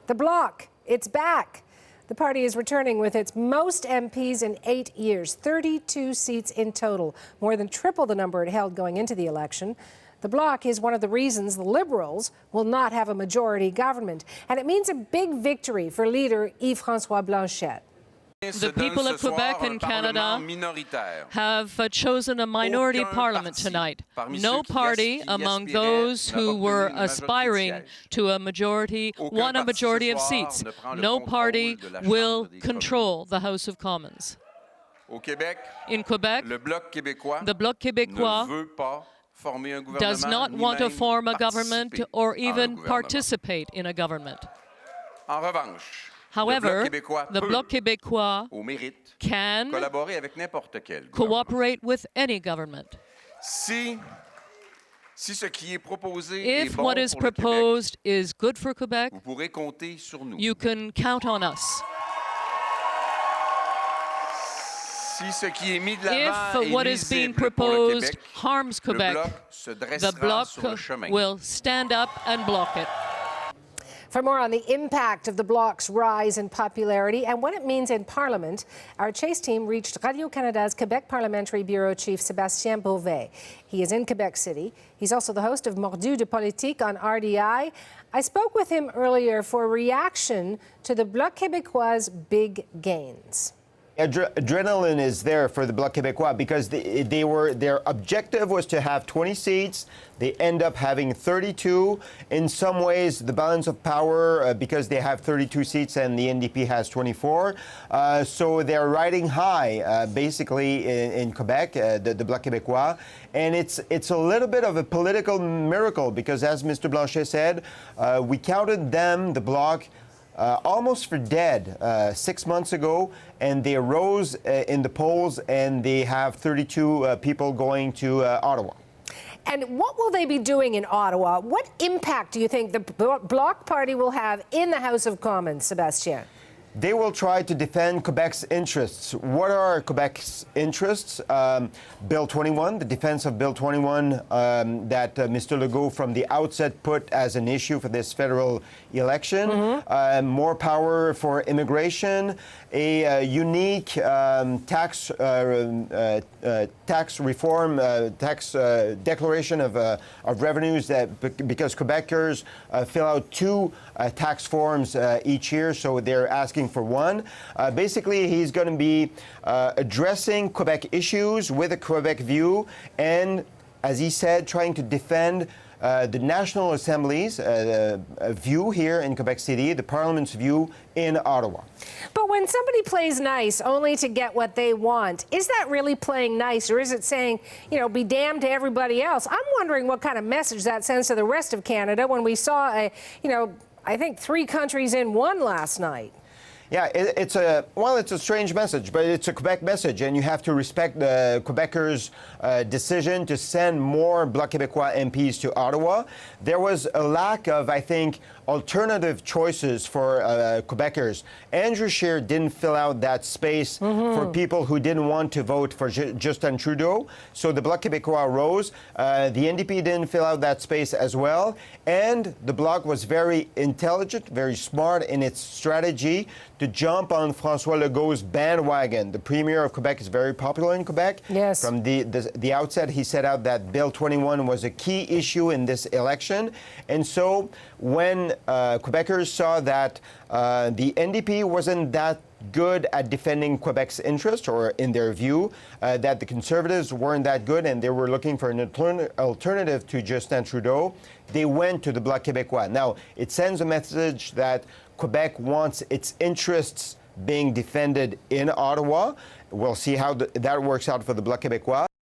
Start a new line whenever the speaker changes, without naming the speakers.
The Bloc, it's back. The party is returning with its most MPs in 8 years, 32 seats in total, more than triple the number it held going into the election. The Bloc is one of the reasons the Liberals will not have a majority government, and it means a big victory for leader Yves-François Blanchet.
The people of Quebec and Canada have chosen a minority parliament tonight. No party among those who were aspiring to a majority won a majority of seats. No party will control the House of Commons. In Quebec, the Bloc Québécois does not want to form a government or even participate in a government. However, the Bloc Québécois can cooperate with any government. If what is proposed is good for Quebec, you can count on us. If what is being proposed harms Quebec, the Bloc will stand up and block it.
For more on the impact of the Bloc's rise in popularity and what it means in Parliament, our Chase team reached Radio-Canada's Quebec Parliamentary Bureau Chief Sébastien Bovet. He is in Quebec City. He's also the host of Mordu de Politique on RDI. I spoke with him earlier for a reaction to the Bloc Québécois' big gains.
Adrenaline is there for the Bloc Québécois because their objective was to have 20 seats. They end up having 32. In some ways, the balance of power, because they have 32 seats and the NDP has 24. So they're riding high, basically, in Quebec, the Bloc Québécois. And it's a little bit of a political miracle because, as Mr. Blanchet said, we counted them, the Bloc, almost for dead 6 months ago, and they rose in the polls, and they have 32 people going to Ottawa.
And what will they be doing in Ottawa? What impact do you think the Bloc Party will have in the House of Commons, Sébastien?
They will try to defend Quebec's interests. What are Quebec's interests? Bill 21, the defense of Bill 21 that Mr. Legault from the outset put as an issue for this federal election. More power for immigration, a unique tax reform, tax declaration of revenues that because Quebecers fill out 2 tax forms each year, so they're asking for 1. Basically, he's going to be addressing Quebec issues with a Quebec view and, as he said, trying to defend the National Assembly's view here in Quebec City, the Parliament's view in Ottawa.
But when somebody plays nice only to get what they want, is that really playing nice, or is it saying, you know, be damned to everybody else? I'm wondering what kind of message that sends to the rest of Canada when we saw, I think 3 countries in one last night.
Yeah, it's a strange message, but it's a Quebec message, and you have to respect the Quebecers' decision to send more Bloc Québécois MPs to Ottawa. There was a lack of, I think, alternative choices for Quebecers. Andrew Scheer didn't fill out that space for people who didn't want to vote for Justin Trudeau, so the Bloc Québécois rose. The NDP didn't fill out that space as well, and the Bloc was very intelligent, very smart in its strategy to jump on François Legault's bandwagon. The Premier of Quebec is very popular in Quebec.
Yes.
From the outset, he set out that Bill 21 was a key issue in this election. And so when Quebecers saw that the NDP wasn't that good at defending Quebec's interest, or in their view, that the Conservatives weren't that good and they were looking for an alternative to Justin Trudeau, they went to the Bloc Québécois. Now, it sends a message that Quebec wants its interests being defended in Ottawa. We'll see how that works out for the Bloc Québécois.